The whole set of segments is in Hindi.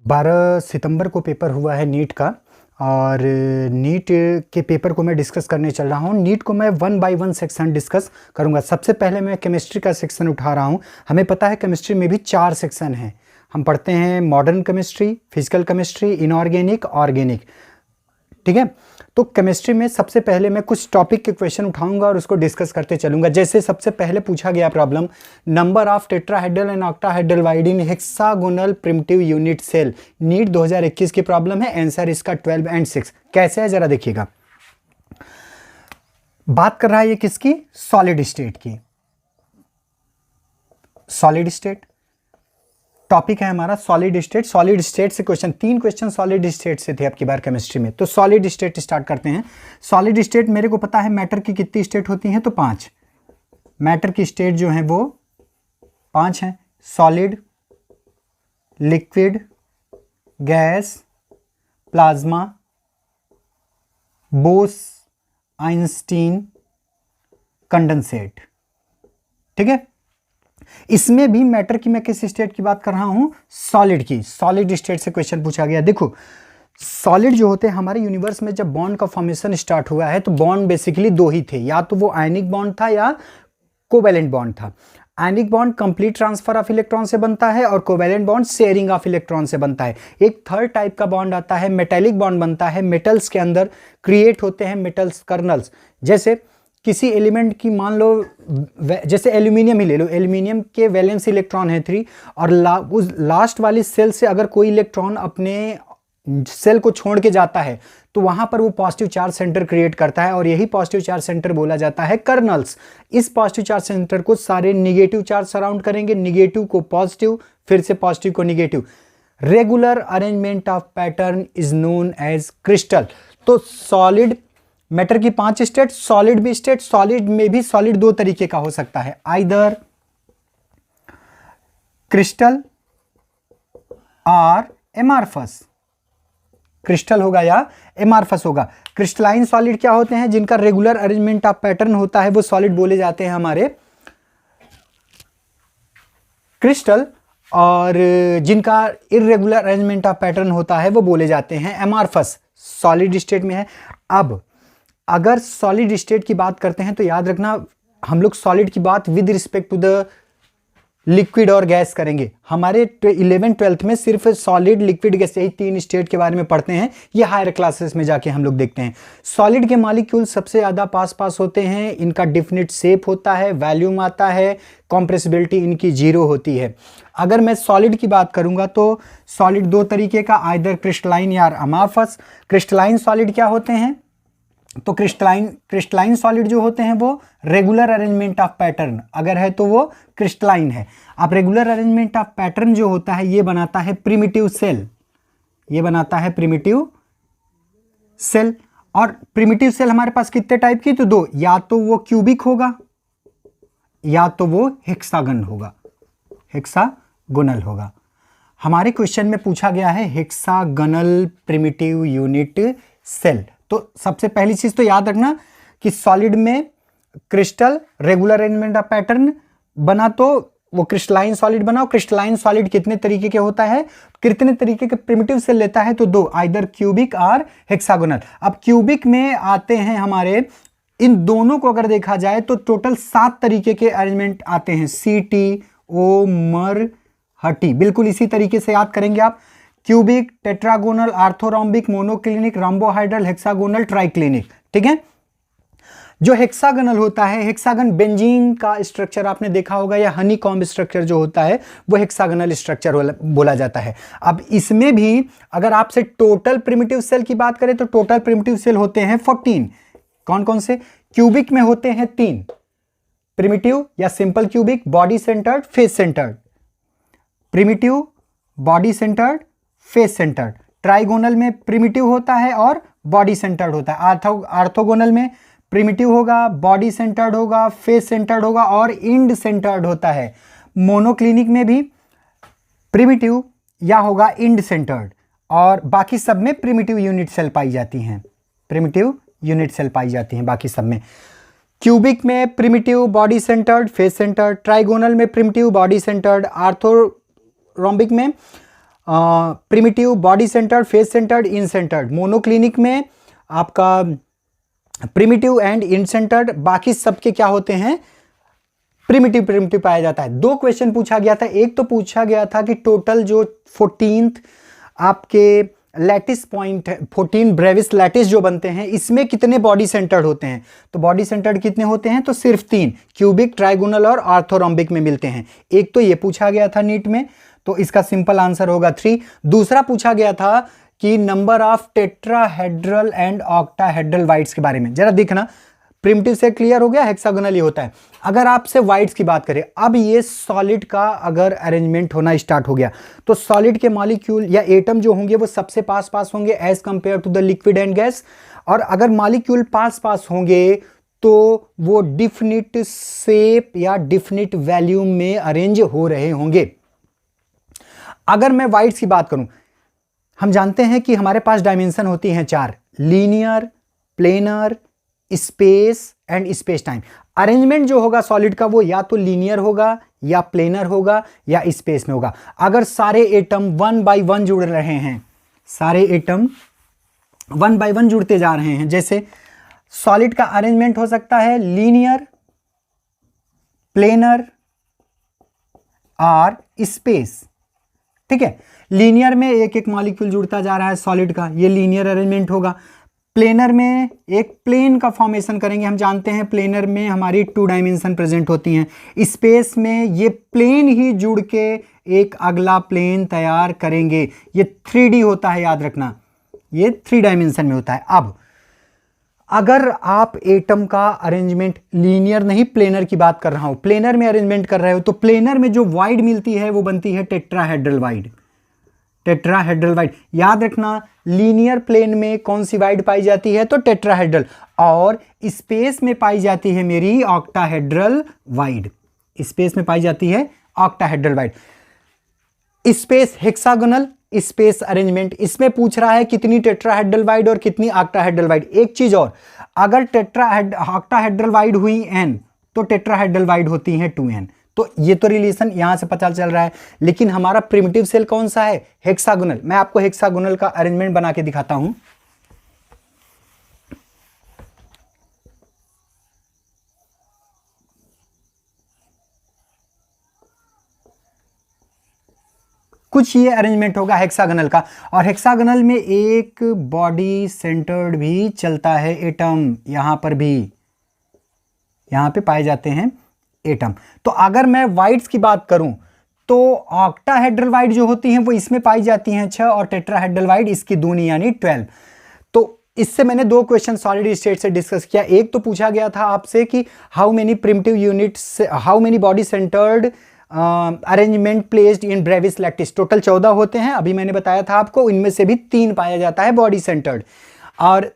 12 सितंबर को पेपर हुआ है नीट का। और नीट के पेपर को मैं डिस्कस करने चल रहा हूँ। नीट को मैं 1 बाय 1 सेक्शन डिस्कस करूँगा। सबसे पहले मैं केमिस्ट्री का सेक्शन उठा रहा हूँ। हमें पता है केमिस्ट्री में भी 4 सेक्शन हैं। हम पढ़ते हैं modern chemistry, physical chemistry, inorganic, organic. ठीक है। तो केमिस्ट्री में सबसे पहले मैं कुछ टॉपिक के क्वेश्चन उठाऊंगा और उसको डिस्कस करते चलूंगा। जैसे सबसे पहले पूछा गया problem, number of tetrahedral and octahedral void in hexagonal primitive unit cell. NEET 2021 की प्रॉब्लम है। आंसर इसका 12 एंड 6 कैसे है जरा देखिएगा। बात कर रहा है ये किसकी? सॉलिड स्टेट की। सॉलिड स्टेट टॉपिक है हमारा सॉलिड स्टेट। सॉलिड स्टेट से क्वेश्चन, 3 क्वेश्चन सॉलिड स्टेट से थे आपकी बार केमिस्ट्री में। तो सॉलिड स्टेट स्टार्ट करते हैं। सॉलिड स्टेट मेरे को पता है मैटर की कितनी स्टेट होती हैं, तो 5। मैटर की स्टेट जो है वो 5 हैं। Solid, liquid, gas, plasma, Bose Einstein, condensate. ठीक है। इसमें भी मैटर की मैं किस स्टेट की बात कर रहा हूं? सॉलिड की। सॉलिड स्टेट से क्वेश्चन पूछा गया। देखो सॉलिड जो होते हैं हमारे यूनिवर्स में, जब बॉन्ड का फॉर्मेशन स्टार्ट हुआ है तो बॉन्ड बेसिकली 2 ही थे, या तो वो आयनिक बॉन्ड था या कोवैलेंट बॉन्ड था। Ionic bond complete transfer of electron से बनता है और covalent bond sharing of electron से बनता है। एक थर्ड टाइप का बॉन्ड आता है, मेटेलिक बॉन्ड बनता है। मेटल्स के अंदर क्रिएट होते हैं मेटल्स कर्नल्स। जैसे किसी एलिमेंट की मान लो, जैसे एल्यूमिनियम ही ले लो, एल्यूमिनियम के वैलेंस इलेक्ट्रॉन है 3 और उस लास्ट वाली सेल से अगर कोई इलेक्ट्रॉन अपने सेल को छोड़ के जाता है तो वहां पर वो पॉजिटिव चार्ज सेंटर क्रिएट करता है और यही पॉजिटिव चार्ज सेंटर बोला जाता है कर्नल्स। इस पॉजिटिव चार्ज सेंटर को सारे निगेटिव चार्ज सराउंड करेंगे, निगेटिव को पॉजिटिव, फिर से पॉजिटिव को negative. Regular arrangement of pattern is known as crystal. तो सॉलिड, मैटर की 5 स्टेट, सॉलिड भी स्टेट। सॉलिड में भी सॉलिड 2 तरीके का हो सकता है, आइदर क्रिस्टल और एमार्फस। क्रिस्टल होगा या एमार्फस होगा। क्रिस्टलाइन सॉलिड क्या होते हैं? जिनका रेगुलर अरेंजमेंट ऑफ पैटर्न होता है वो सॉलिड बोले जाते हैं हमारे क्रिस्टल, और जिनका इर्रेगुलर अरेंजमेंट ऑफ पैटर्न होता है वो बोले जाते हैं एमार्फस। सॉलिड स्टेट में है। अब अगर सॉलिड स्टेट की बात करते हैं तो याद रखना, हम लोग सॉलिड की बात with respect to the liquid और गैस करेंगे। हमारे 11th-12th में सिर्फ सॉलिड, लिक्विड, गैस यही 3 स्टेट के बारे में पढ़ते हैं। ये हायर क्लासेस में जाके हम लोग देखते हैं। सॉलिड के मॉलिक्यूल सबसे ज्यादा पास होते हैं। इनका डिफिनिट शेप होता है, वॉल्यूम आता है, कॉम्प्रेसिबिलिटी इनकी 0 होती है। अगर मैं सॉलिड की बात करूंगा तो सॉलिड 2 तरीके का, आइदर क्रिस्टलाइन या अमार्फस। क्रिस्टलाइन सॉलिड क्या होते हैं? तो क्रिस्टलाइन सॉलिड जो होते हैं वो रेगुलर अरेंजमेंट ऑफ पैटर्न अगर है तो वो क्रिस्टलाइन है। अब रेगुलर अरेंजमेंट ऑफ पैटर्न जो होता है ये बनाता है प्रिमिटिव सेल। ये बनाता है प्रिमिटिव सेल। और प्रिमिटिव सेल हमारे पास कितने टाइप की? तो 2, या तो वो क्यूबिक होगा या तो वो हेक्सागन होगा, हेक्सागोनल होगा। हमारे क्वेश्चन में पूछा गया है हेक्सागोनल प्रिमिटिव यूनिट सेल। तो सबसे पहली चीज तो याद रखना कि सॉलिड में crystal, regular arrangement of pattern बना तो वो क्रिस्टलाइन सॉलिड बना। क्रिस्टलाइन सॉलिड कितने तरीके के होता है, कितने तरीके के प्रिमिटिव सेल लेता है? तो 2, आइदर क्यूबिक और हेक्सागोनल। अब क्यूबिक में आते हैं हमारे, इन दोनों को अगर देखा जाए तो टोटल 7 तरीके के अरेंजमेंट आते हैं। सीटी, ओ, मर, हटी, बिल्कुल इसी तरीके से याद करेंगे आप। Cubic, tetragonal, orthorhombic, monoclinic, rhombohedral, hexagonal, triclinic. ठीक है। जो हेक्सागोनल होता है, हेक्सागन बेंजीन का स्ट्रक्चर आपने देखा होगा, या हनीकॉम्ब स्ट्रक्चर जो होता है वो हेक्सागोनल स्ट्रक्चर बोला जाता है। अब इसमें भी अगर आपसे टोटल प्रिमिटिव सेल की बात करें तो टोटल प्रिमिटिव सेल होते हैं 14। कौन कौन से? क्यूबिक में होते हैं 3 प्रिमिटिव या simple cubic, body centred, face centred. Primitive, body centred, face centred. Trigonal में प्रिमिटिव होता है और बॉडी सेंटर्ड होता है। आर्थोगोनल में प्रिमिटिव होगा, बॉडी सेंटर्ड होगा, फेस सेंटर्ड होगा और इंड सेंटर्ड होता है। मोनोक्लिनिक में भी प्रिमिटिव या होगा इंड सेंटर्ड, और बाकी सब में प्रिमिटिव यूनिट सेल पाई जाती हैं। प्रिमिटिव यूनिट सेल पाई जाती हैं बाकी सब में। क्यूबिक में primitive, body centred, face centred. Trigonal में प्रिमिटिव, बॉडी सेंटर्ड। आर्थोरोम्बिक में primitive, body centred, face centred, end centred. Monoclinic में आपका प्रिमिटिव एंड इन सेंटर्ड, बाकी सबके क्या होते हैं, प्रिमिटिव प्रिमिटिव पाया जाता है। दो क्वेश्चन पूछा गया था, एक तो पूछा गया था कि टोटल जो 14th आपके लैटिस पॉइंट है, 14 ब्रेविस लैटिस जो बनते हैं, इसमें कितने बॉडी सेंटर्ड होते हैं, तो बॉडी सेंटर्ड कितने होते हैं, तो सिर्फ 3, क्यूबिक, ट्राइगोनल और आर्थोरोम्बिक में मिलते हैं। एक तो ये पूछा गया था नीट में, तो इसका सिंपल आंसर होगा 3। दूसरा पूछा गया था कि number of tetrahedral and octahedral wides के बारे में। जरा देखना, प्रिमिटिव से क्लियर हो गया, हेक्सागोनल ये होता है। अगर आपसे वाइड्स की बात करें, अब ये सॉलिड का अगर अरेंजमेंट होना स्टार्ट हो गया, तो सॉलिड के मॉलिक्यूल या एटम जो होंगे वो सबसे पास पास होंगे as compare to the liquid and gas, और अगर मॉलिक्यूल पास पास होंगे तो वो डिफिनिट शेप या डिफिनिट वैल्यूम में अरेंज हो रहे होंगे। अगर मैं वाइड्स की बात करूं, हम जानते हैं कि हमारे पास डायमेंशन होती हैं 4, linear, planar, space and space time. Arrangement जो होगा सॉलिड का वो या तो लीनियर होगा या प्लेनर होगा या स्पेस में होगा। अगर सारे एटम 1 बाय 1 जुड़ रहे हैं, सारे एटम 1 बाय 1 जुड़ते जा रहे हैं, जैसे सॉलिड का अरेंजमेंट हो सकता है लीनियर, प्लेनर और स्पेस। ठीक है, लीनियर में एक एक मॉलिक्यूल जुड़ता जा रहा है सॉलिड का, ये लीनियर अरेंजमेंट होगा। प्लेनर में एक प्लेन का फॉर्मेशन करेंगे, हम जानते हैं प्लेनर में हमारी 2 डायमेंशन प्रेजेंट होती हैं। स्पेस में ये प्लेन ही जुड़ के एक अगला प्लेन तैयार करेंगे, ये 3D होता है, याद रखना, ये 3 डायमेंशन में होता है। अब अगर आप एटम का अरेंजमेंट लीनियर नहीं प्लेनर की बात कर रहा हूं, प्लेनर में अरेंजमेंट कर रहे हो, तो प्लेनर में जो वाइड मिलती है वो बनती है टेट्राहेड्रल वाइड। टेट्राहेड्रल वाइड याद रखना, लीनियर प्लेन में कौन सी वाइड पाई जाती है, तो टेट्राहेड्रल, और स्पेस में पाई जाती है मेरी ऑक्टाहेड्रल वाइड। स्पेस में पाई जाती है octahedral wide. Space hexagonal space arrangement, इसमें पूछ रहा है कितनी टेट्राहेड्रल वाइड और कितनी ऑक्टाहेड्रल वाइड। एक चीज और, अगर ऑक्टाहेड्रल वाइड हुई n, तो टेट्राहेड्रल वाइड होती है 2n। तो ये तो रिलेशन यहां से पता चल रहा है, लेकिन हमारा प्रिमिटिव सेल कौन सा है, हेक्सागोनल। मैं आपको हेक्सागोनल का अरेंजमेंट बना के दिखाता हूं। कुछ ये अरेंजमेंट होगा हेक्सागोनल का, और हेक्सागोनल में एक बॉडी सेंटर्ड भी चलता है एटम, यहां पर भी, यहां पे पाए जाते हैं एटम। तो अगर मैं वाइड्स की बात करूं, तो ऑक्टाहेड्रल वाइड जो होती हैं वो इसमें पाई जाती हैं 6, और टेट्राहेड्रल वाइड इसकी दूनी यानी 12। तो इससे मैंने 2 क्वेश्चन सॉलिड स्टेट से डिस्कस किया। एक तो पूछा गया था आपसे कि how many primitive units, how many body centred arrangement placed in Brevis lactis. Total 14 होते हैं, अभी मैंने बताया था आपको, इनमें से भी 3 पाया जाता है बॉडी सेंटर्ड। और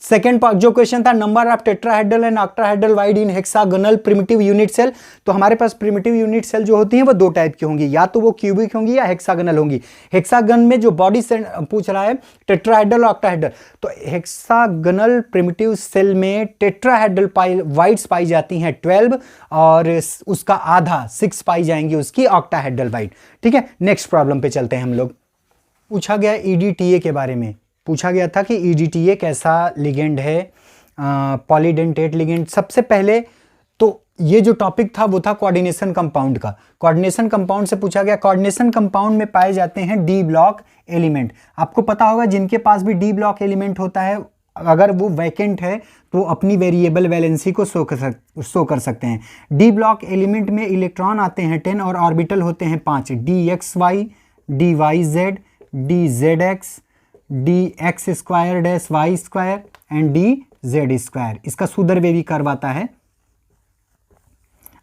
सेकेंड जो क्वेश्चन था, number of tetrahedral and octahedral void in hexagonal primitive unit cell. तो हमारे पास प्रिमिटिव यूनिट सेल जो होती हैं वो 2 टाइप की होंगी, या तो वो क्यूबिक होंगी या हेक्सागोनल होंगी। हेक्सागन में जो बॉडी सेल पूछ रहा है टेट्राहेड्रल ऑक्टाहेड्रल, तो हेक्सागोनल प्रिमिटिव सेल में टेट्राहेड्रल वाइड्स पाई जाती हैं 12, और उसका आधा 6 पाई जाएंगी उसकी ऑक्टाहेड्रल वाइड। ठीक है, नेक्स्ट प्रॉब्लम पे चलते हैं हम लोग। पूछा गया EDTA के बारे में, पूछा गया था कि EDTA कैसा लिगेंड है, पॉलीडेंटेट लिगेंड। सबसे पहले तो ये जो टॉपिक था वो था कोऑर्डिनेशन कंपाउंड का। कोऑर्डिनेशन कंपाउंड से पूछा गया, कोऑर्डिनेशन कंपाउंड में पाए जाते हैं डी ब्लॉक एलिमेंट। आपको पता होगा जिनके पास भी डी ब्लॉक एलिमेंट होता है, अगर वो वैकेंट है तो अपनी वेरिएबल वैलेंसी को शो कर सकते हैं। डी ब्लॉक एलिमेंट में इलेक्ट्रॉन आते हैं 10 और ऑर्बिटल होते हैं 5, DXY, DYZ, DZX, DX square dash Y square and DZ square. इसका सुदरवेवी कर्व आता है।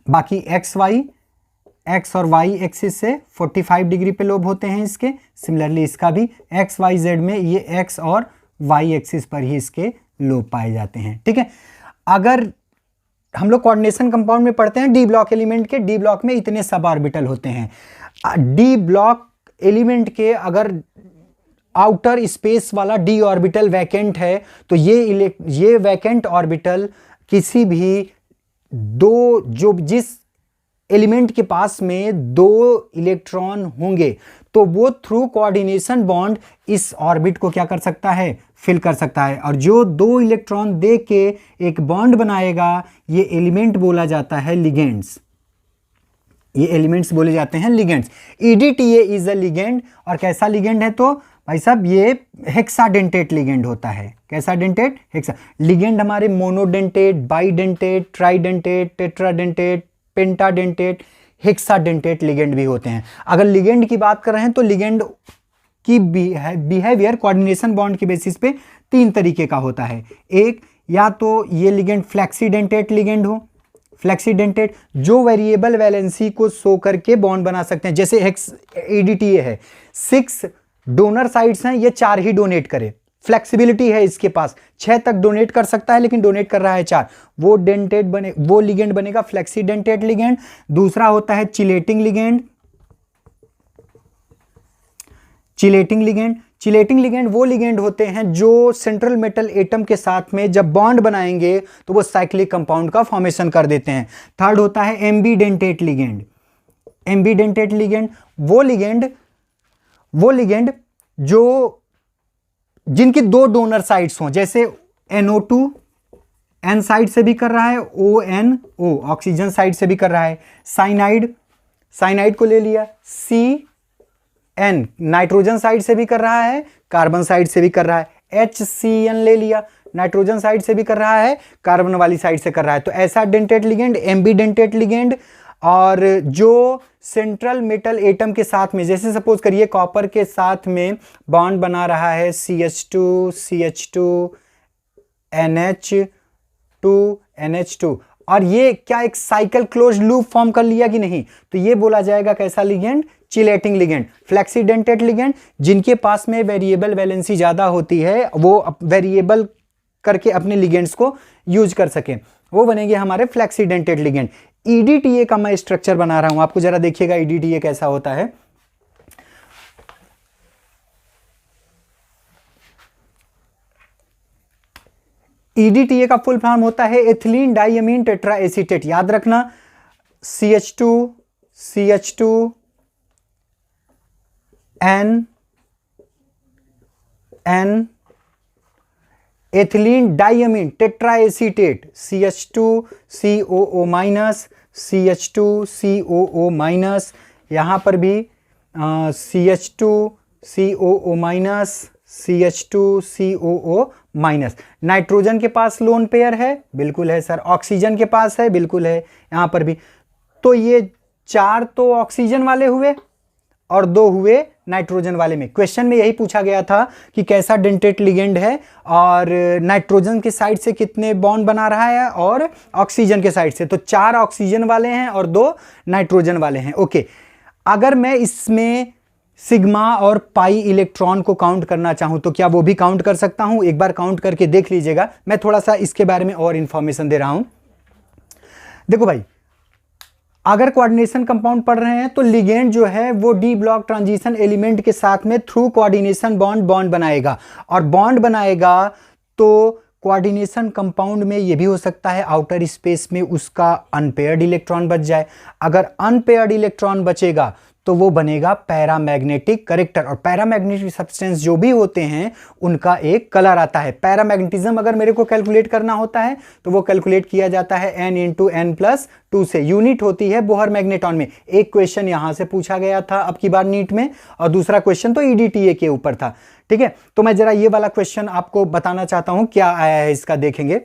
बाकी एक्स और वाई एक्सिस से 45 डिग्री पे लोब होते हैं इसके। सिमिलरली इसका भी XYZ में ये एक्स और वाई एक्सिस पर ही इसके लोब पाए जाते हैं। ठीक है, अगर हम लोग कोऑर्डिनेशन कंपाउंड में पढ़ते हैं डी ब्लॉक एलिमेंट के, डी ब्लॉक में इतने सब ऑर्बिटल होते हैं। डी ब्लॉक एलिमेंट के अगर आउटर स्पेस वाला डी ऑर्बिटल वैकेंट है तो ये वैकेंट ऑर्बिटल किसी भी जिस एलिमेंट के पास में 2 इलेक्ट्रॉन होंगे तो वो थ्रू कोऑर्डिनेशन बॉन्ड इस ऑर्बिट को क्या कर सकता है, फिल कर सकता है। और जो दो इलेक्ट्रॉन दे के एक बॉन्ड बनाएगा, ये एलिमेंट बोला जाता है लिगेंड्स। ये एलिमेंट्स बोले जाते हैं ligands. EDTA is a ligand, और कैसा लिगेंड है तो भाई साहब ये हेक्साडेंटेट लिगेंड होता है। कैसा डेंटेट, हेक्सा। लिगेंड हमारे monodentate, bidentate, tridentate, tetradentate, pentadentate, hexadentate ligand भी होते हैं। अगर लिगेंड की बात कर रहे हैं तो लिगेंड की बिहेवियर कोऑर्डिनेशन बॉन्ड के बेसिस पे 3 तरीके का होता है। एक, या तो ये लिगेंड फ्लेक्सीडेंटेट लिगेंड हो, फ्लेक्सीडेंटेट जो वेरिएबल वैलेंसी को शो करके बॉन्ड बना सकते हैं, जैसे EDTA है, 6 डोनर साइड्स हैं, ये 4 ही डोनेट करे, फ्लेक्सिबिलिटी है इसके पास, 6 तक डोनेट कर सकता है लेकिन डोनेट कर रहा है 4, वो डेंटेट बने, वो लिगेंड बनेगा फ्लेक्सीडेंटेट लिगेंड। दूसरा होता है chelating ligand. Chelating ligand, chelating ligand वो लिगेंड होते हैं जो सेंट्रल मेटल एटम के साथ में जब बॉन्ड बनाएंगे तो वो साइक्लिक कंपाउंड का फॉर्मेशन कर देते हैं। थर्ड होता है एम्बीडेंटेट लिगेंड। एम्बीडेंटेट लिगेंड वो लिगेंड जो जिनकी 2 डोनर साइड्स हों, जैसे NO2 N साइड से भी कर रहा है, ONO ऑक्सीजन साइड से भी कर रहा है। साइनाइड को ले लिया, CN नाइट्रोजन साइड से भी कर रहा है, कार्बन साइड से भी कर रहा है। HCN ले लिया, नाइट्रोजन साइड से भी कर रहा है, कार्बन वाली साइड से कर रहा है। तो ऐसा डेंटेट लिगेंड, एम्बीडेंटेट लिगेंड। और जो सेंट्रल मेटल एटम के साथ में, जैसे सपोज करिए कॉपर के साथ में बॉन्ड बना रहा है CH2 CH2 NH2 और ये क्या एक साइकिल क्लोज लूप फॉर्म कर लिया कि नहीं, तो ये बोला जाएगा कैसा लिगेंड, चिलेटिंग लिगेंड। फ्लेक्सीडेंटेट लिगेंड जिनके पास में वेरिएबल वैलेंसी ज्यादा होती है, वो वेरिएबल करके अपने लिगेंड्स को यूज कर सके, वो बनेंगे हमारे फ्लेक्सीडेंटेट लिगेंड। EDTA का मैं स्ट्रक्चर बना रहा हूं, आपको जरा देखिएगा EDTA कैसा होता है। EDTA का फुल फॉर्म होता है एथिलीन डाइअमीन टेट्रा एसीटेट। याद रखना, CH2 N ethylene diamine tetra acetate, CH2COO-, यहां पर भी CH2COO-, नाइट्रोजन के पास लोन पेयर है, बिल्कुल है सर। ऑक्सीजन के पास है, बिल्कुल है, यहां पर भी। तो ये 4 तो ऑक्सीजन वाले हुए और 2 हुए नाइट्रोजन वाले में। क्वेश्चन में यही पूछा गया था कि कैसा डेंटेट लिगेंड है और नाइट्रोजन के साइड से कितने बॉन्ड बना रहा है और ऑक्सीजन के साइड से। तो 4 ऑक्सीजन वाले हैं और 2 नाइट्रोजन वाले हैं। ओके, अगर मैं इसमें सिग्मा और पाई इलेक्ट्रॉन को काउंट करना चाहूं तो क्या वो भी काउंट कर सकता हूं? एक बार काउंट करके देख लीजिएगा, मैं थोड़ा सा इसके बारे में और इंफॉर्मेशन दे रहा हूं। देखो भाई, अगर कोऑर्डिनेशन कंपाउंड पढ़ रहे हैं तो लिगेंड जो है वो डी ब्लॉक ट्रांजिशन एलिमेंट के साथ में थ्रू कोऑर्डिनेशन बॉन्ड बनाएगा, और बॉन्ड बनाएगा तो कोऑर्डिनेशन कंपाउंड में ये भी हो सकता है आउटर स्पेस में उसका अनपेयर्ड इलेक्ट्रॉन बच जाए। अगर अनपेयर्ड इलेक्ट्रॉन बचेगा तो वो बनेगा पैरामैग्नेटिक करेक्टर, और पैरामैग्नेटिक सब्सटेंस जो भी होते हैं उनका एक कलर आता है। पैरामैग्नेटिज्म अगर मेरे को कैलकुलेट करना होता है तो वो कैलकुलेट किया जाता है n × n+2 से। यूनिट होती है बोहर मैग्नेटॉन में। एक क्वेश्चन यहां से पूछा गया था अब की बार नीट में, और दूसरा क्वेश्चन तो EDTA के ऊपर था। ठीक है, तो मैं जरा ये वाला क्वेश्चन आपको बताना चाहता हूं, क्या आया है इसका देखेंगे।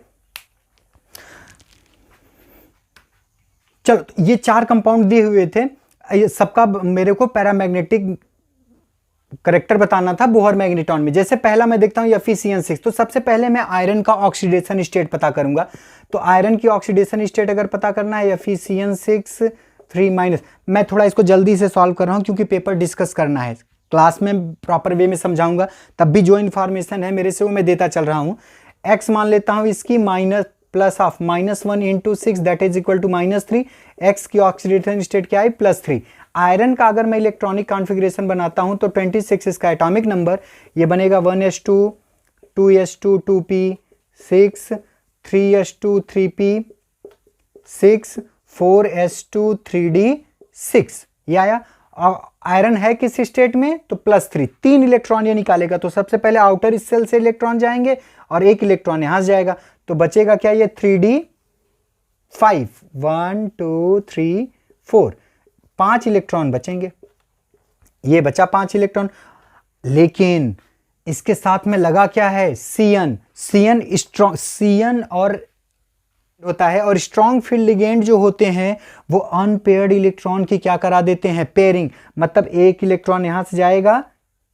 चलो, ये 4 कंपाउंड दिए हुए थे, ये सबका मेरे को पैरामैग्नेटिक करेक्टर बताना था बोहर मैग्नेटॉन में। जैसे पहला मैं देखता हूं Fe(CN6), तो सबसे पहले मैं आयरन का ऑक्सीडेशन स्टेट पता करूंगा। तो आयरन की ऑक्सीडेशन स्टेट अगर पता करना है Fe(CN6) 3-, मैं थोड़ा इसको जल्दी से सॉल्व कर रहा हूं क्योंकि पेपर डिस्कस करना है, क्लास में प्रॉपर वे में समझाऊंगा, तब भी जो इंफॉर्मेशन है मेरे से वो मैं देता चल रहा हूं। एक्स मान लेता हूं इसकी -1 × 6 that is equal to -3। X की ऑक्सीडेशन स्टेट क्या है? +3। आयरन का अगर मैं इलेक्ट्रॉनिक कॉन्फ़िगरेशन बनाता हूं तो 26 इसका एटॉमिक नंबर, ये बनेगा 1s2 2s2 2p 6 3s2 3p 6 4s2 3d 6। ये आया। आयरन है किस स्टेट में, तो +3, 3 इलेक्ट्रॉन ये निकालेगा। तो सबसे पहले आउटर सेल से इलेक्ट्रॉन जाएंगे और 1 इलेक्ट्रॉन यहां से जाएगा, तो बचेगा क्या, ये 3d5, 1 2 3 4, 5 इलेक्ट्रॉन बचेंगे। ये बचा 5 इलेक्ट्रॉन, लेकिन इसके साथ में लगा क्या है, Cn स्ट्रॉन्ग, Cn और होता है, और स्ट्रॉन्ग फील्ड लिगेंड जो होते हैं वो अनपेयर्ड इलेक्ट्रॉन की क्या करा देते हैं, पेयरिंग। मतलब 1 इलेक्ट्रॉन यहां से जाएगा,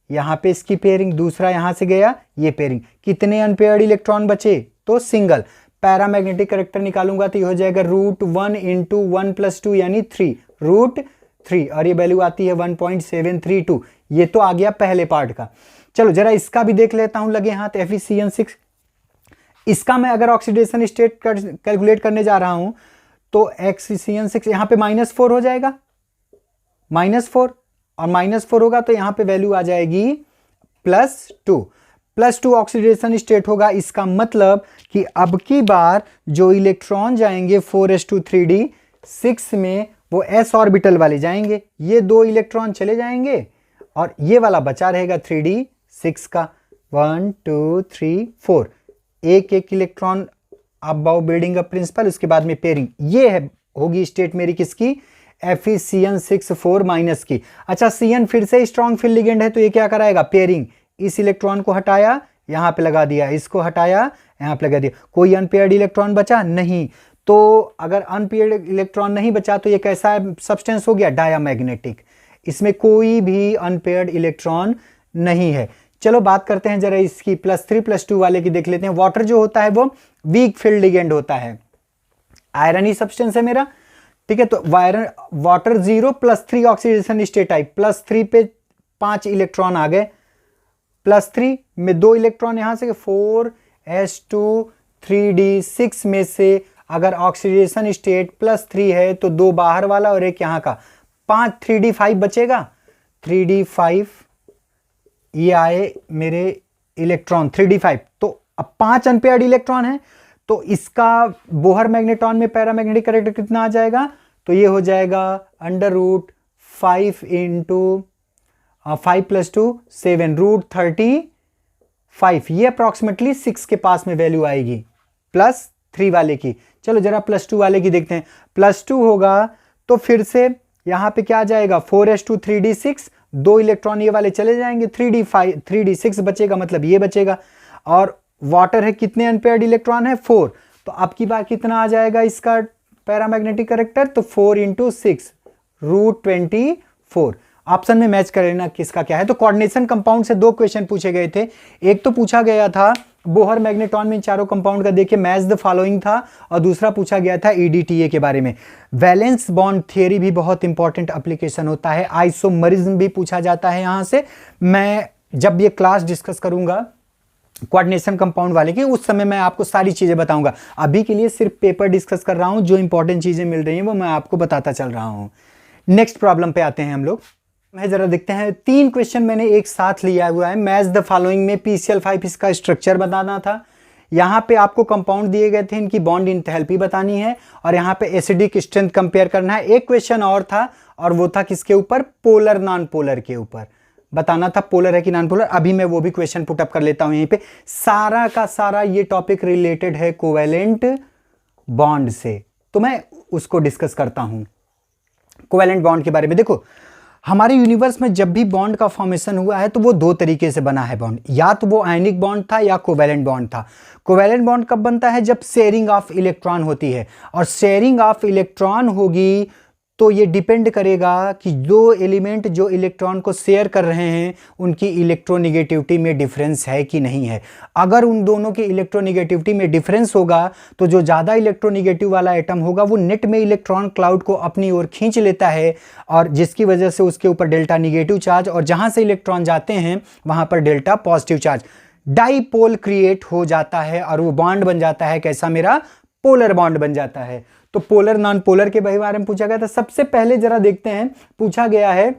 यहां पे इसकी पेयरिंग, दूसरा यहां से गया, ये पेयरिंग। कितने अनपेयर्ड इलेक्ट्रॉन बचे, तो सिंगल। पैरामैग्नेटिक कैरेक्टर निकालूंगा तो ये हो जाएगा √1 × 1 + 2 यानी 3, √3, और ये वैल्यू आती है 1.732। ये तो आ गया पहले पार्ट का। चलो जरा इसका भी देख लेता हूं लगे हाथ, FeCN6। इसका मैं अगर ऑक्सीडेशन स्टेट कैलकुलेट करने जा रहा हूं तो FeCN6 यहां पे -4 हो जाएगा, -4, और -4 होगा तो यहां पे वैल्यू आ जाएगी +2 ऑक्सीडेशन स्टेट होगा। इसका मतलब कि अब की बार जो इलेक्ट्रॉन जाएंगे 4s2 3d6 में वो s ऑर्बिटल वाले जाएंगे, ये 2 इलेक्ट्रॉन चले जाएंगे और ये वाला बचा रहेगा 3d6 का। 1 2 3 4, एक electron aufbau building up principle, उसके बाद में पेयरिंग। ये है होगी स्टेट मेरी किसकी, FeCN6 4- की। अच्छा, Cn फिर से स्ट्रॉन्ग फील्ड लिगेंड है तो ये क्या कराएगा, पेयरिंग। इस इलेक्ट्रॉन को हटाया, यहां पे लगा दिया, इसको हटाया, यहां पे लगा दिया। कोई अनपेयर्ड इलेक्ट्रॉन बचा नहीं, तो अगर अनपेयर्ड इलेक्ट्रॉन नहीं बचा तो ये कैसा सब्सटेंस हो गया, डायामैग्नेटिक। इसमें कोई भी अनपेयर्ड इलेक्ट्रॉन नहीं है। चलो बात करते हैं जरा इसकी +3 +2 वाले की देख लेते हैं। वाटर जो होता है वो वीक फील्ड लिगेंड होता है, आयरन ही सब्सटेंस है मेरा, ठीक है। तो वाटर 0 +3 ऑक्सीडेशन स्टेट टाइप, +3 पे 5 इलेक्ट्रॉन आ गए, +3 में 2 इलेक्ट्रॉन यहां से, 4s2 3d6 में से अगर ऑक्सीडेशन स्टेट +3 है तो 2 बाहर वाला और 1 यहां का, 5 3d5 बचेगा। 3d5 ये आए मेरे इलेक्ट्रॉन 3d5, तो अब 5 अनपेयर्ड इलेक्ट्रॉन है, तो इसका बोहर मैग्नेट्रॉन में पैरामैग्नेटिक कैरेक्टर कितना आ जाएगा, तो ये हो जाएगा √5 × 5 + 2 7, √35। ये अप्रॉक्सीमेटली 6 के पास में वैल्यू आएगी +3 वाले की। चलो जरा +2 वाले की देखते हैं। +2 होगा तो फिर से यहां पे क्या आ जाएगा, 4s2 3d6, 2 इलेक्ट्रॉन ये वाले चले जाएंगे, 3d6 बचेगा, मतलब ये बचेगा। और वाटर है, कितने अनपेयर्ड इलेक्ट्रॉन है, 4, तो अब की बार कितना आ जाएगा इसका पैरामैग्नेटिक कैरेक्टर, तो 4 × 6 √24। ऑप्शन में मैच कर लेना किसका क्या है। तो कोऑर्डिनेशन कंपाउंड से 2 क्वेश्चन पूछे गए थे। एक तो पूछा गया था बोहर मैग्नेट्रॉन में चारों कंपाउंड का देखिए मैच द फॉलोइंग था, और दूसरा पूछा गया था EDTA के बारे में। वैलेंस बॉन्ड थियरी भी बहुत इंपॉर्टेंट एप्लीकेशन होता है, आइसोमरिज्म भी पूछा जाता है यहां से। मैं जब ये क्लास डिस्कस करूंगा कोऑर्डिनेशन कंपाउंड वाले की, उस समय मैं आपको सारी चीजें बताऊंगा। अभी के लिए सिर्फ पेपर डिस्कस कर रहा हूं, जो इंपॉर्टेंट चीजें मिल रही हैं वो मैं आपको बताता चल रहा हूं। नेक्स्ट प्रॉब्लम पे आते हैं हम लोग। मैं जरा देखते हैं, 3 क्वेश्चन मैंने एक साथ लिया हुआ है। मैच द फॉलोइंग में PCl5 इसका स्ट्रक्चर बताना था, यहाँ पे आपको कंपाउंड दिए गए थे, इनकी बॉन्ड इंथैल्पी बतानी है, और यहाँ पे एसिडिक स्ट्रेंथ कंपेयर करना है। एक क्वेश्चन और था, और वो था किसके ऊपर, पोलर नॉन पोलर के ऊपर बताना था, पोलर है कि नॉन पोलर। अभी मैं वो भी क्वेश्चन पुट अप कर लेता हूं यहीं पे। सारा का सारा ये टॉपिक रिलेटेड है कोवैलेंट बॉन्ड से, तो मैं उसको डिस्कस करता हूं कोवैलेंट बॉन्ड के बारे में। देखो, हमारे यूनिवर्स में जब भी बॉन्ड का फॉर्मेशन हुआ है तो वो 2 तरीके से बना है बॉन्ड, या तो वो आयनिक बॉन्ड था या कोवैलेंट बॉन्ड था। कोवैलेंट बॉन्ड कब बनता है, जब शेयरिंग ऑफ इलेक्ट्रॉन होती है, और शेयरिंग ऑफ इलेक्ट्रॉन होगी तो ये डिपेंड करेगा कि 2 एलिमेंट जो इलेक्ट्रॉन को शेयर कर रहे हैं उनकी इलेक्ट्रोनिगेटिविटी में डिफरेंस है कि नहीं है। अगर उन दोनों की इलेक्ट्रोनिगेटिविटी में डिफरेंस होगा तो जो ज़्यादा इलेक्ट्रोनिगेटिव वाला एटम होगा वो नेट में इलेक्ट्रॉन क्लाउड को अपनी ओर खींच लेता है, और जिसकी वजह से उसके ऊपर डेल्टा निगेटिव चार्ज, और जहाँ से इलेक्ट्रॉन जाते हैं वहाँ पर delta positive charge, dipole create हो जाता है, और वो बॉन्ड बन जाता है कैसा, मेरा पोलर बॉन्ड बन जाता है। तो पोलर नॉन पोलर के बारे में पूछा गया था। सबसे पहले जरा देखते हैं, पूछा गया है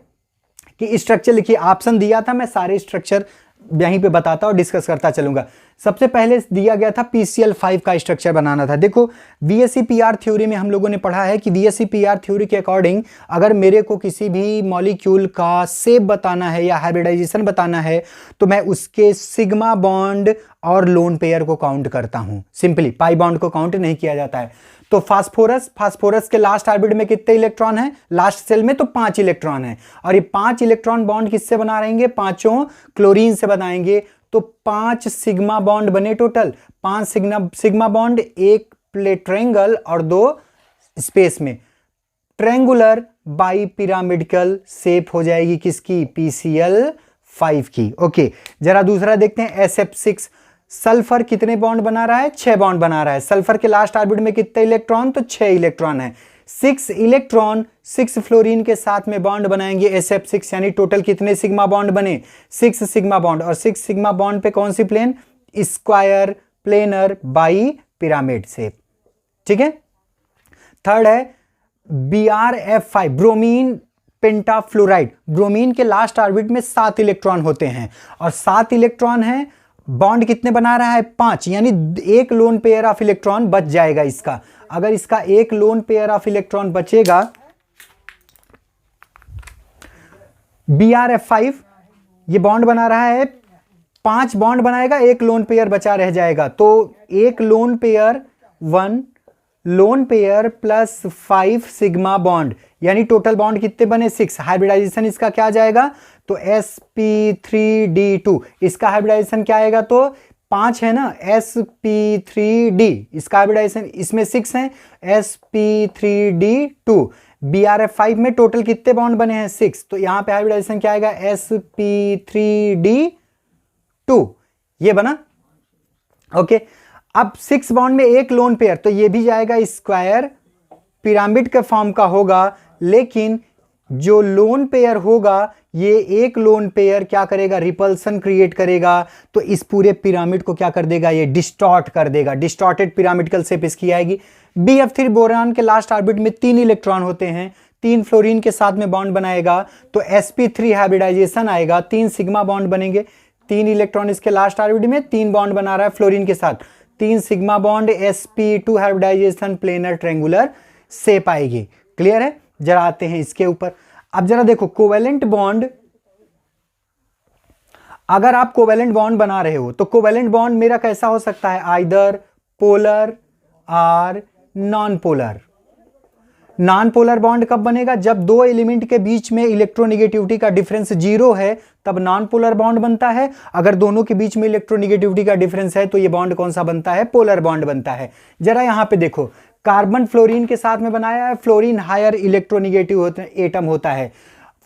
कि स्ट्रक्चर लिखिए। ऑप्शन दिया था, मैं सारे स्ट्रक्चर यहीं पे बताता और डिस्कस करता चलूंगा। सबसे पहले दिया गया था PCl5 का स्ट्रक्चर बनाना था। देखो VSEPR थ्योरी में हम लोगों ने पढ़ा है कि VSEPR थ्योरी के अकॉर्डिंग अगर मेरे को किसी भी मॉलिक्यूल का शेप बताना है या हाइब्रिडाइजेशन बताना है तो मैं उसके सिग्मा बॉन्ड और लोन पेयर को काउंट करता हूं। सिंपली पाई बॉन्ड को काउंट नहीं किया जाता है। तो फास्फोरस के लास्ट ऑर्बिट में कितने इलेक्ट्रॉन हैं? लास्ट सेल में तो 5 इलेक्ट्रॉन हैं, और ये 5 इलेक्ट्रॉन बॉन्ड किससे बना रहेंगे? पांचों क्लोरीन से बनाएंगे। तो 5 सिग्मा बॉन्ड बने टोटल, 5 सिग्मा बॉन्ड, एक प्लेट ट्रायंगल और 2 स्पेस में। ट्रायंगुलर बाई पिरामिडल शेप हो जाएगी किसकी? PCl5 की। ओके, जरा दूसरा देखते हैं SF6। सल्फर कितने बॉन्ड बना रहा है? 6 बॉन्ड बना रहा है। सल्फर के लास्ट ऑर्बिट में कितने इलेक्ट्रॉन? तो 6 इलेक्ट्रॉन है। 6 इलेक्ट्रॉन 6 फ्लोरीन के साथ में बॉन्ड बनाएंगे SF6, यानी टोटल कितने सिग्मा बॉन्ड बने? 6 सिग्मा बॉन्ड। और 6 सिग्मा बॉन्ड पे कौन सी plane? Square, planar, bi pyramid shape. ठीक है। थर्ड है BrF5, ब्रोमीन पेंटाफ्लोराइड। ब्रोमीन के लास्ट ऑर्बिट में 7 इलेक्ट्रॉन होते हैं, और 7 इलेक्ट्रॉन है, बॉन्ड कितने बना रहा है? 5, यानी एक लोन पेयर ऑफ इलेक्ट्रॉन बच जाएगा इसका। अगर इसका एक लोन पेयर ऑफ इलेक्ट्रॉन बचेगा, BrF5 ये बॉन्ड बना रहा है, 5 बॉन्ड बनाएगा, एक लोन पेयर बचा रह जाएगा। तो एक lone pair 1 lone pair plus 5 sigma bond, यानी टोटल बॉन्ड कितने बने? 6। हाइब्रिडाइजेशन इसका क्या आ जाएगा? तो sp3d2। इसका हाइब्रिडाइजेशन क्या आएगा? तो 5 है ना, sp3d। इसका हाइब्रिडाइजेशन इसमें 6 है, sp3d2। BrF5 में टोटल कितने बॉन्ड बने हैं? 6। तो यहां पे हाइब्रिडाइजेशन क्या आएगा? sp3d2। ये बना। ओके, अब 6 बॉन्ड में एक लोन पेयर, तो ये भी जाएगा स्क्वायर पिरामिड के फॉर्म का होगा, लेकिन जो लोन पेयर होगा ये एक लोन पेयर क्या करेगा? रिपल्सन क्रिएट करेगा। तो इस पूरे पिरामिड को क्या कर देगा? ये डिस्टॉर्ट कर देगा। डिस्टॉर्टेड पिरामिडल शेप इसकी आएगी। BF3 बोरान के लास्ट ऑर्बिट में 3 इलेक्ट्रॉन होते हैं, 3 फ्लोरीन के साथ में बॉन्ड बनाएगा, तो sp3 हाइब्रिडाइजेशन आएगा, 3 सिग्मा बॉन्ड बनेंगे। 3 इलेक्ट्रॉन इसके लास्ट ऑर्बिट में, 3 बॉन्ड बना रहा है फ्लोरीन के साथ, 3 sigma bond, sp2 hybridization, planar triangular shape आएगी। क्लियर है? जरा आते हैं इसके ऊपर। अब जरा देखो कोवेलेंट बॉन्ड, अगर आप कोवेलेंट बॉन्ड बना रहे हो तो कोवेलेंट बॉन्ड मेरा कैसा हो सकता है? आइदर पोलर और non polar. Non polar bond कब बनेगा? जब 2 एलिमेंट के बीच में इलेक्ट्रोनेगेटिविटी का डिफरेंस 0 है, तब नॉन पोलर बॉन्ड बनता है। अगर दोनों के बीच में इलेक्ट्रोनेगेटिविटी का डिफरेंस है तो ये बॉन्ड कौन सा बनता है? पोलर बॉन्ड बनता है। जरा यहां पे देखो, कार्बन फ्लोरीन के साथ में बनाया है, फ्लोरीन हायर इलेक्ट्रोनेगेटिव एटम होता है।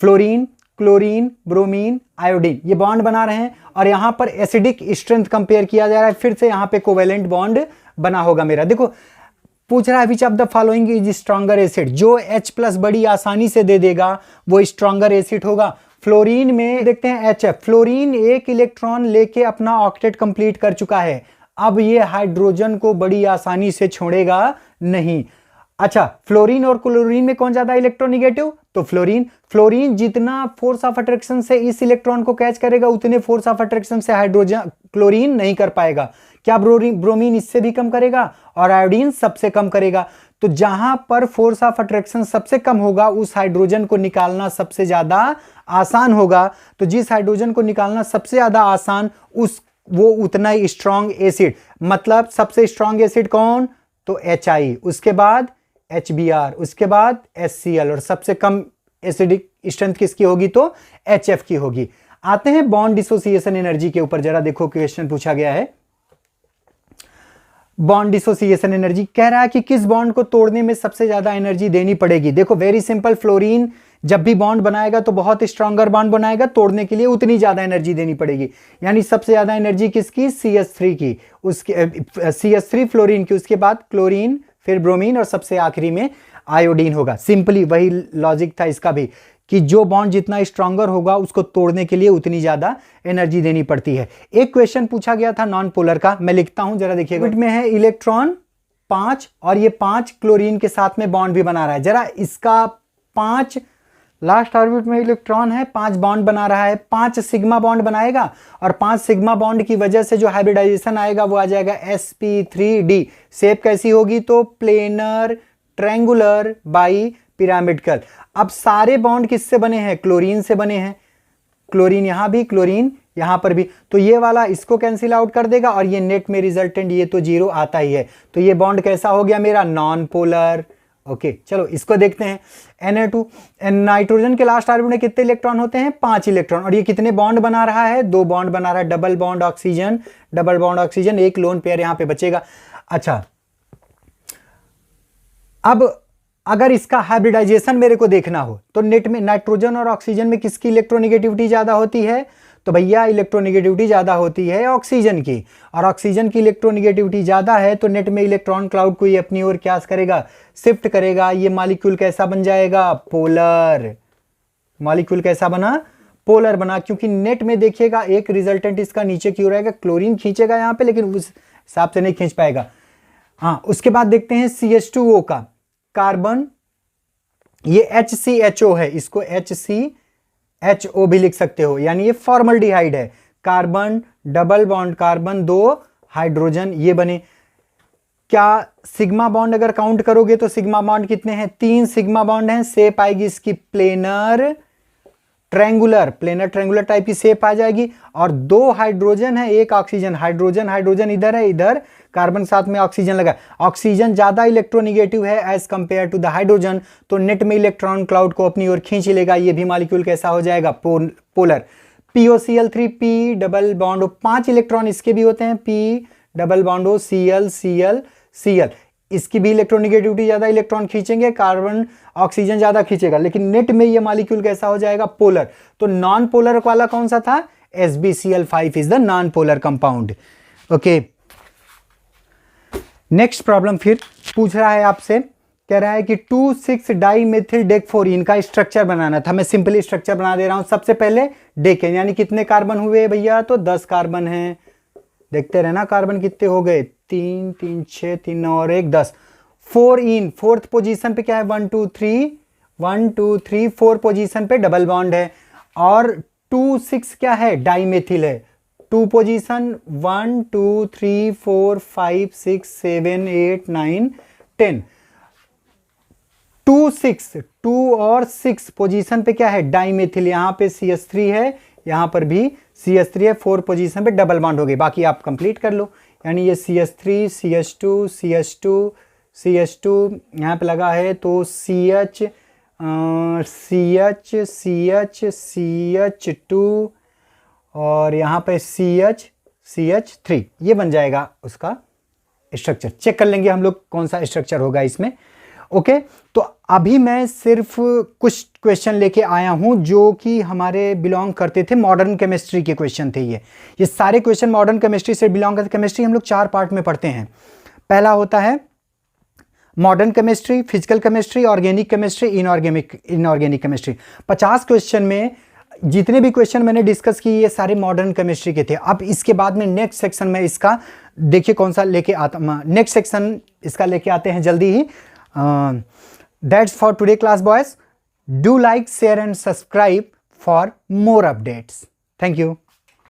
फ्लोरीन, क्लोरीन, ब्रोमीन, आयोडीन, ये बॉन्ड बना रहे हैं, और यहां पर एसिडिक स्ट्रेंथ कंपेयर किया जा रहा है। फिर से यहां पे कोवेलेंट बॉन्ड बना होगा मेरा। देखो पूछ रहा है which of the following is stronger acid. जो H+ बड़ी आसानी से दे देगा वो स्ट्रॉन्गर एसिड होगा। फ्लोरीन में देखते हैं HF, फ्लोरीन एक इलेक्ट्रॉन लेके अपना ऑक्टेट कंप्लीट कर चुका है, अब ये हाइड्रोजन को बड़ी आसानी से छोड़ेगा नहीं। अच्छा, फ्लोरीन और क्लोरीन में कौन ज्यादा इलेक्ट्रोनेगेटिव? तो फ्लोरीन। फ्लोरीन जितना फोर्स ऑफ अट्रैक्शन से इस इलेक्ट्रॉन को कैच करेगा, उतने फोर्स ऑफ अट्रैक्शन से हाइड्रोजन क्लोरीन नहीं कर पाएगा। क्या ब्रोमीन इससे भी कम करेगा, और आयोडीन सबसे कम करेगा। तो जहां पर फोर्स ऑफ अट्रैक्शन सबसे कम होगा उस हाइड्रोजन को निकालना सबसे ज्यादा आसान होगा। तो जिस हाइड्रोजन को निकालना सबसे ज्यादा आसान, वो उतना ही स्ट्रॉन्ग एसिड। मतलब सबसे स्ट्रॉन्ग एसिड कौन? तो HI, उसके बाद HBr, उसके बाद HCl, और सबसे कम एसिडिक स्ट्रेंथ किसकी होगी? तो HF की होगी। आते हैं बॉन्ड डिसोसिएशन एनर्जी के ऊपर। जरा देखो क्वेश्चन पूछा गया है, बॉन्ड डिसोसिएशन एनर्जी कह रहा है कि किस बॉन्ड को तोड़ने में सबसे ज्यादा एनर्जी देनी पड़ेगी। देखो वेरी सिंपल, फ्लोरीन जब भी बॉन्ड बनाएगा तो बहुत स्ट्रॉन्गर बॉन्ड बनाएगा, तोड़ने के लिए उतनी ज्यादा एनर्जी देनी पड़ेगी। यानी सबसे ज्यादा एनर्जी किसकी? CH3 की, उसके CH3 फ्लोरीन की, उसके बाद क्लोरीन, फिर ब्रोमीन, और सबसे आखिरी में आयोडीन होगा। सिंपली वही लॉजिक था इसका भी, कि जो बॉन्ड जितना स्ट्रॉन्गर होगा उसको तोड़ने के लिए उतनी ज्यादा एनर्जी देनी पड़ती है। एक क्वेश्चन पूछा गया था नॉन पोलर का, मैं लिखता हूं, जरा देखिएगा। में है इलेक्ट्रॉन 5, और ये 5 क्लोरीन के साथ में बॉन्ड भी बना रहा है। जरा इसका 5 लास्ट ऑर्बिट में इलेक्ट्रॉन है, 5 बॉन्ड बना रहा है, 5 सिग्मा बॉन्ड बनाएगा और 5 सिग्मा बॉन्ड की वजह से जो हाइब्रिडाइजेशन आएगा वो आ जाएगा sp3d। शेप कैसी होगी तो प्लेनर, ट्रायंगुलर, बाई पिरामिडल। अब सारे बॉन्ड किससे बने हैं, क्लोरीन से बने हैं, क्लोरीन यहां भी, क्लोरीन यहां पर भी, तो ये वाला इसको कैंसिल आउट कर देगा और ये नेट में रिजल्टेंट ये तो 0 आता ही है। तो ये बॉन्ड कैसा हो गया मेरा, नॉन पोलर। ओके चलो इसको देखते हैं। Na2, नाइट्रोजन के लास्ट ऑर्बिट में कितने इलेक्ट्रॉन होते हैं, 5 इलेक्ट्रॉन, और ये कितने बॉन्ड बना रहा है, 2 बॉन्ड बना रहा है, double bond oxygen, double bond oxygen, एक लोन पेयर यहां पे बचेगा। अच्छा अब अगर इसका हाइब्रिडाइजेशन मेरे को देखना हो तो नेट में नाइट्रोजन और ऑक्सीजन में किसकी इलेक्ट्रोनेगेटिविटी ज्यादा होती है, तो भैया इलेक्ट्रोनेगेटिविटी ज्यादा होती है ऑक्सीजन की, और ऑक्सीजन की इलेक्ट्रोनेगेटिविटी ज्यादा है तो नेट में इलेक्ट्रॉन क्लाउड को ये अपनी ओर क्या करेगा, शिफ्ट करेगा। ये मॉलिक्यूल कैसा बन जाएगा, पोलर। मॉलिक्यूल कैसा बना, पोलर बना, क्योंकि नेट में देखिएगा एक रिजल्टेंट इसका नीचे की ओर आएगा, क्लोरीन खींचेगा यहां पे लेकिन उस हिसाब से नहीं खींच पाएगा। हाँ उसके बाद देखते हैं CH2O का, कार्बन, ये HCHO है, इसको HCHO भी लिख सकते हो, यानी ये फॉर्मल्डिहाइड है। Carbon, double bond carbon, 2 hydrogen, ये बने। क्या सिग्मा बॉन्ड अगर काउंट करोगे तो सिग्मा बॉन्ड कितने हैं, 3 सिग्मा बॉन्ड हैं। शेप आएगी इसकी planar triangular, planar triangular type की शेप आ जाएगी, और 2 हाइड्रोजन है, 1 ऑक्सीजन। हाइड्रोजन हाइड्रोजन इधर है, इधर कार्बन साथ में ऑक्सीजन लगा। ऑक्सीजन ज्यादा इलेक्ट्रोनेगेटिव है as compare to the hydrogen, तो नेट में इलेक्ट्रॉन क्लाउड को अपनी ओर खींच लेगा। ये भी मॉलिक्यूल कैसा हो जाएगा, polar. POCl3, P double bond, 5 electron इसके भी होते हैं, P double bond Cl Cl Cl, इसकी भी इलेक्ट्रोनेगेटिविटी ज्यादा, इलेक्ट्रॉन खींचेंगे, कार्बन ऑक्सीजन ज्यादा खींचेगा, लेकिन नेट में ये मॉलिक्यूल कैसा हो जाएगा, पोलर। तो नॉन पोलर वाला कौन सा था, SbCl5 is the non polar compound. Okay next problem फिर पूछ रहा है आपसे, कह रहा है कि 2,6-डाइमेथिल डेक्फोरिन का स्ट्रक्चर बनाना था। मैं सिंपली स्ट्रक्चर बना दे रहा हूं। सबसे पहले डेकेन, यानी कितने कार्बन हुए भैया, तो 10 कार्बन हैं। देखते रहना कार्बन कितने हो गए, 3 3 6 3 और 1 10। 4 इन, फोर्थ पोजीशन पे क्या है, 1 2 3 1 2 3, 4 पोजीशन पे डबल बॉन्ड है, और 2 6 क्या है, डाइमेथिल है। 2 पोजीशन 1 2 3 4 5 6 7 8 9 10। 2 6 2 और 6 पोजीशन पे क्या है, डाइमेथिल, यहां पे CH3 है, यहां पर भी CH3 है, 4 पोजीशन पे डबल बॉन्ड हो गई। बाकी आप कंप्लीट कर लो, यानी ये CH3 CH2 CH2 CH2 यहां पे लगा है, तो CH CH CH CH2 और यहां पे CH CH3, ये बन जाएगा उसका स्ट्रक्चर। चेक कर लेंगे हम लोग कौन सा स्ट्रक्चर होगा इसमें। ओके तो अभी मैं सिर्फ कुछ क्वेश्चन लेके आया हूं जो कि हमारे बिलोंग करते थे, मॉडर्न केमिस्ट्री के क्वेश्चन थे। ये सारे क्वेश्चन मॉडर्न केमिस्ट्री से बिलोंग करते। केमिस्ट्री हम लोग 4 पार्ट में पढ़ते हैं। पहला होता है modern chemistry, physical chemistry, organic chemistry, inorganic chemistry. 50 question में जितने भी क्वेश्चन मैंने डिस्कस किए ये सारे मॉडर्न केमिस्ट्री के थे। अब इसके बाद में नेक्स्ट सेक्शन में इसका देखिए कौन सा लेके आता, नेक्स्ट सेक्शन इसका लेके आते हैं जल्दी ही। That's for today class boys. Do like, share and subscribe for more updates. Thank you.